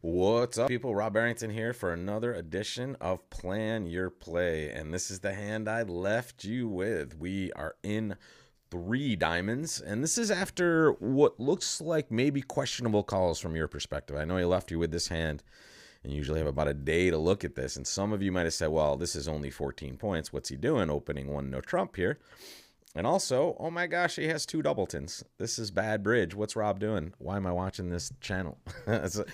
What's up, people? Rob Barrington here for another edition of Plan Your Play. And this is the hand I left you with. We are in three diamonds. And this is after what looks like maybe questionable calls from your perspective. I know I left you with this hand and usually have about a day to look at this. And some of you might have said, well, this is only 14 points. What's he doing opening one no trump here? And also, oh my gosh, he has two doubletons. This is bad bridge. What's Rob doing? Why am I watching this channel? So,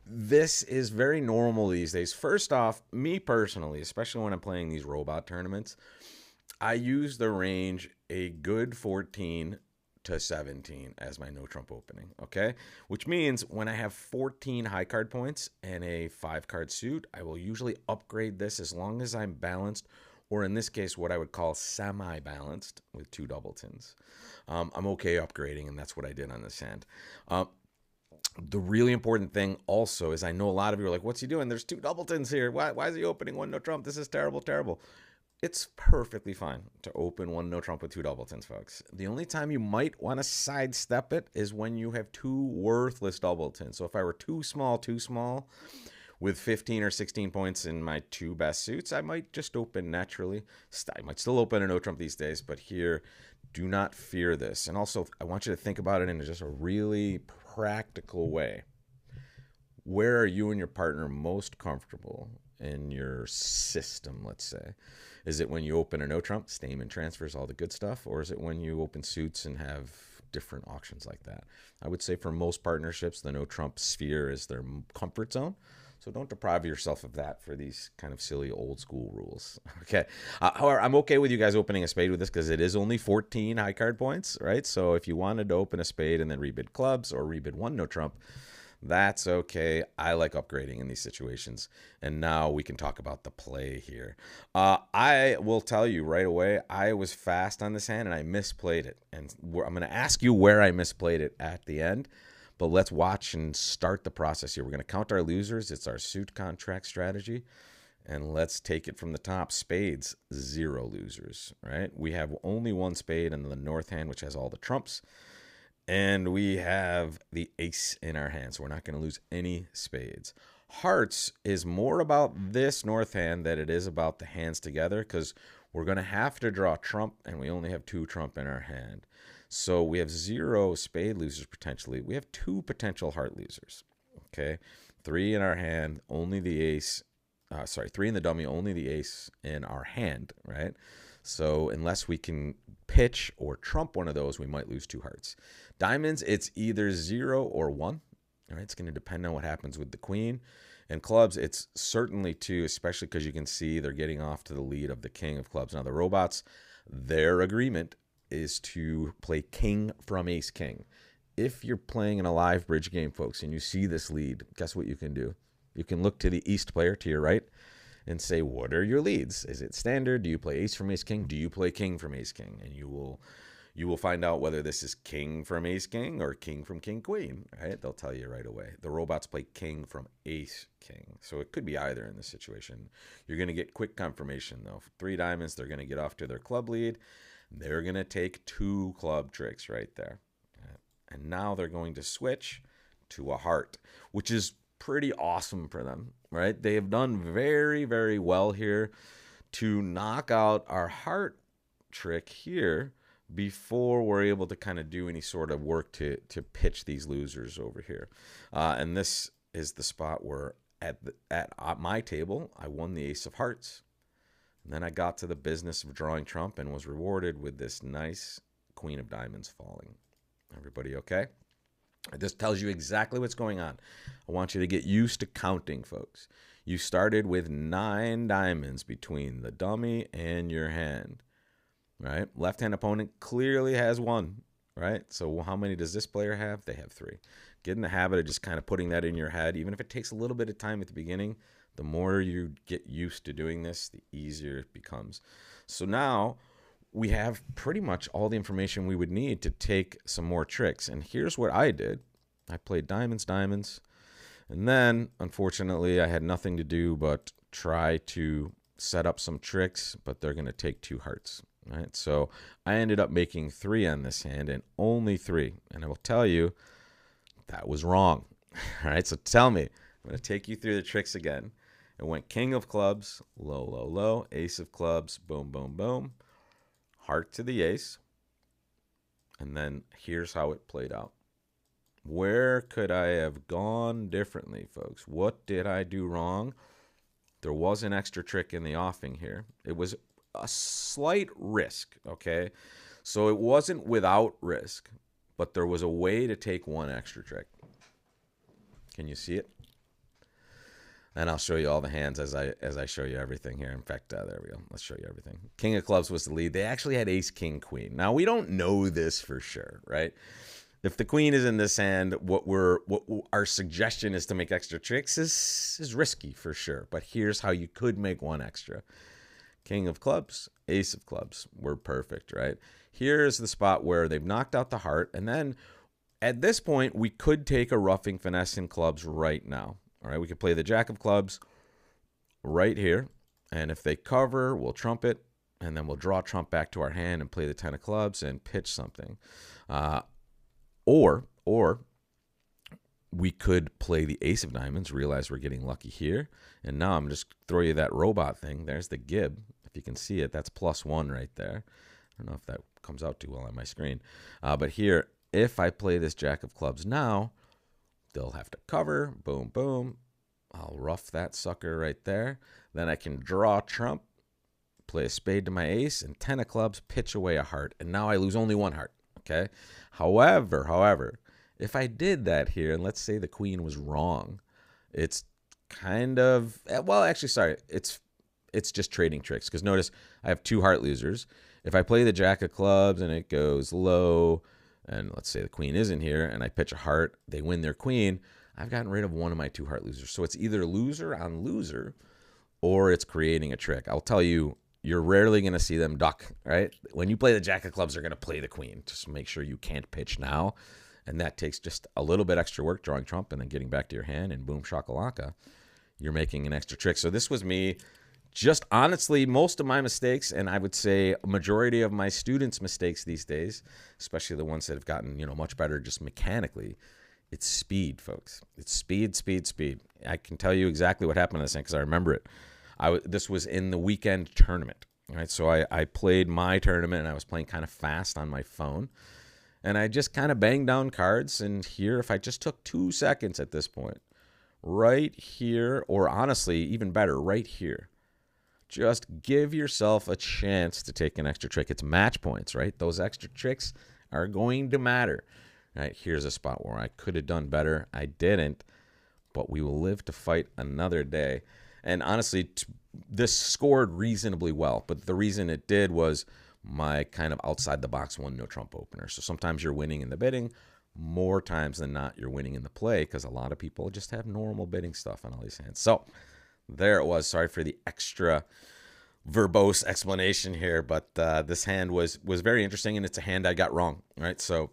this is very normal these days. First off, me personally, especially when I'm playing these robot tournaments, I use the range a good 14 to 17 as my no trump opening, okay? Which means when I have 14 high card points and a 5-card suit, I will usually upgrade this as long as I'm balanced, or in this case, what I would call semi-balanced with two doubletons. I'm okay upgrading, and that's what I did on this hand. The really important thing also is I know a lot of you are like, what's he doing? There's two doubletons here. Why is he opening one no trump? This is terrible, terrible. It's perfectly fine to open one no trump with two doubletons, folks. The only time you might want to sidestep it is when you have two worthless doubletons. So if I were too small, with 15 or 16 points in my two best suits, I might just open naturally. I might still open a no trump these days, but here, do not fear this. And also, I want you to think about it in just a really practical way. Where are you and your partner most comfortable in your system, let's say? Is it when you open a no trump, Stamen transfers, all the good stuff? Or is it when you open suits and have different auctions like that? I would say for most partnerships, the no trump sphere is their comfort zone. So don't deprive yourself of that for these kind of silly old school rules. Okay. However, I'm okay with you guys opening a spade with this because it is only 14 high card points, right? So if you wanted to open a spade and then rebid clubs or rebid one no trump, that's okay. I like upgrading in these situations. And now we can talk about the play here. I will tell you right away, I was fast on this hand and I misplayed it. And I'm going to ask you where I misplayed it at the end. But let's watch and start the process here. We're going to count our losers. It's our suit contract strategy. And let's take it from the top. Spades, 0 losers, right? We have only one spade in the north hand, which has all the trumps. And we have the ace in our hand, so we're not going to lose any spades. Hearts is more about this north hand than it is about the hands together because we're going to have to draw trump, and we only have 2 trump in our hand. So we have 0 spade losers potentially. We have 2 potential heart losers. Okay, 3 in our hand, only the ace. 3 in the dummy, only the ace in our hand, right? So unless we can pitch or trump one of those, we might lose 2 hearts. Diamonds, it's either 0 or 1. All right, it's going to depend on what happens with the queen. And clubs, it's certainly 2, especially because you can see they're getting off to the lead of the king of clubs. Now the robots, their agreement is to play king from ace king. If you're playing in a live bridge game, folks, and you see this lead, guess what you can do? You can look to the east player to your right and say, what are your leads? Is it standard? Do you play ace from ace king? Do you play king from ace king? And you will find out whether this is king from ace king or king from king queen, right? They'll tell you right away. The robots play king from ace king. So it could be either in this situation. You're going to get quick confirmation though. 3 diamonds, they're going to get off to their club lead. They're going to take 2 club tricks right there. And now they're going to switch to a heart, which is pretty awesome for them, right? They have done very, very well here to knock out our heart trick here before we're able to kind of do any sort of work to pitch these losers over here. And this is the spot where at my table, I won the ace of hearts. And then I got to the business of drawing trump and was rewarded with this nice queen of diamonds falling. Everybody okay? This tells you exactly what's going on. I want you to get used to counting, folks. You started with 9 diamonds between the dummy and your hand, right? Left-hand opponent clearly has 1, right? So how many does this player have? They have 3. Get in the habit of just kind of putting that in your head. Even if it takes a little bit of time at the beginning, the more you get used to doing this, the easier it becomes. So now we have pretty much all the information we would need to take some more tricks. And here's what I did. I played diamonds, diamonds. And then, unfortunately, I had nothing to do but try to set up some tricks, but they're going to take 2 hearts. Right? So I ended up making 3 on this hand and only 3. And I will tell you, that was wrong. All right, so tell me. I'm going to take you through the tricks again. It went king of clubs, low, low, low, ace of clubs, boom, boom, boom, heart to the ace. And then here's how it played out. Where could I have gone differently, folks? What did I do wrong? There was an extra trick in the offing here. It was a slight risk, okay? So it wasn't without risk, but there was a way to take one extra trick. Can you see it? And I'll show you all the hands as I show you everything here. In fact, there we go. Let's show you everything. King of clubs was the lead. They actually had ace, king, queen. Now, we don't know this for sure, right? If the queen is in this hand, what our suggestion is to make extra tricks is risky for sure. But here's how you could make one extra. King of clubs, ace of clubs. We're perfect, right? Here's the spot where they've knocked out the heart. And then at this point, we could take a roughing finesse in clubs right now. All right, we could play the jack of clubs right here. And if they cover, we'll trump it. And then we'll draw trump back to our hand and play the 10 of clubs and pitch something. Or we could play the ace of diamonds, realize we're getting lucky here. And now I'm just throw you that robot thing. There's the gib. If you can see it, that's +1 right there. I don't know if that comes out too well on my screen. But here, if I play this jack of clubs now, they'll have to cover. Boom, boom. I'll rough that sucker right there. Then I can draw trump, play a spade to my ace, and 10 of clubs, pitch away a heart. And now I lose only one heart, okay? However, if I did that here, and let's say the queen was wrong, it's kind of, well, actually, sorry, it's just trading tricks. Because notice, I have 2 heart losers. If I play the jack of clubs and it goes low, and let's say the queen isn't here, and I pitch a heart, they win their queen, I've gotten rid of one of my 2 heart losers. So it's either loser on loser, or it's creating a trick. I'll tell you, you're rarely going to see them duck, right? When you play the jack of clubs, they're going to play the queen. Just make sure you can't pitch now. And that takes just a little bit extra work, drawing trump, and then getting back to your hand, and boom, shakalaka, you're making an extra trick. So this was me. Just honestly, most of my mistakes, and I would say a majority of my students' mistakes these days, especially the ones that have gotten, much better just mechanically, it's speed, folks. It's speed, speed, speed. I can tell you exactly what happened in this thing because I remember it. This was in the weekend tournament, right? So I played my tournament, and I was playing kind of fast on my phone, and I just kind of banged down cards. And here, if I just took 2 seconds at this point, right here, or honestly, even better, right here, just give yourself a chance to take an extra trick. It's match points, right? Those extra tricks are going to matter. Right, here's a spot where I could have done better. I didn't, but we will live to fight another day. And honestly, this scored reasonably well. But the reason it did was my kind of outside-the-box one no trump opener. So sometimes you're winning in the bidding. More times than not, you're winning in the play because a lot of people just have normal bidding stuff on all these hands. So there it was. Sorry for the extra verbose explanation here, but this hand was very interesting, and it's a hand I got wrong, right? So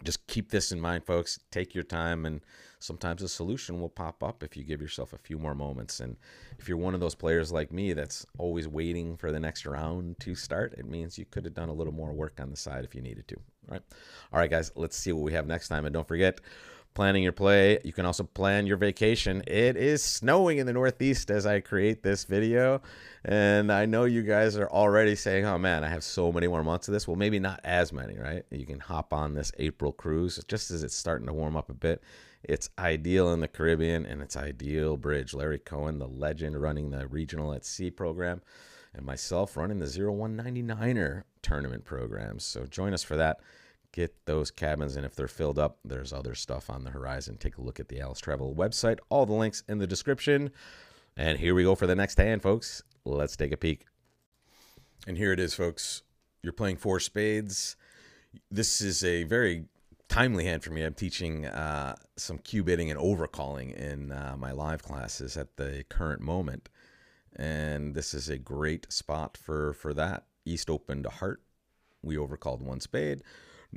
just keep this in mind, folks. Take your time, and sometimes a solution will pop up if you give yourself a few more moments. And if you're one of those players like me that's always waiting for the next round to start, it means you could have done a little more work on the side if you needed to. All right, guys, let's see what we have next time. And don't forget, planning your play. You can also plan your vacation. It is snowing in the Northeast as I create this video, and I know you guys are already saying, oh man, I have so many more months of this. Well, maybe not as many, right? You can hop on this April cruise just as it's starting to warm up a bit. It's ideal in the Caribbean, and it's ideal bridge. Larry Cohen, the legend, running the Regional at Sea program, and myself running the 0199er tournament programs. So join us for that. Get those cabins, and if they're filled up, there's other stuff on the horizon. Take a look at the Alice Travel website. All the links in the description. And here we go for the next hand, folks. Let's take a peek. And here it is, folks. You're playing 4 spades. This is a very timely hand for me. I'm teaching some cue bidding and overcalling in my live classes at the current moment. And this is a great spot for that. East open to heart. We overcalled 1 spade.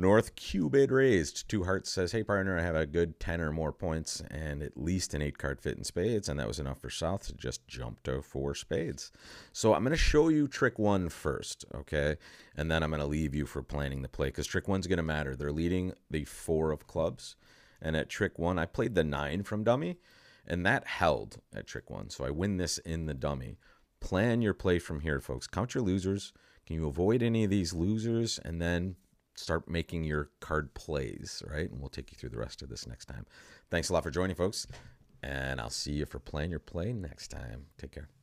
North cue bid raised. 2 hearts says, hey, partner, I have a good 10 or more points and at least an 8-card fit in spades. And that was enough for South to just jump to 4 spades. So I'm going to show you trick 1 first, okay? And then I'm going to leave you for planning the play because trick 1's going to matter. They're leading the 4 of clubs. And at trick 1, I played the 9 from dummy, and that held at trick 1. So I win this in the dummy. Plan your play from here, folks. Count your losers. Can you avoid any of these losers? And then start making your card plays, right? And we'll take you through the rest of this next time. Thanks a lot for joining, folks. And I'll see you for Plan Your Play next time. Take care.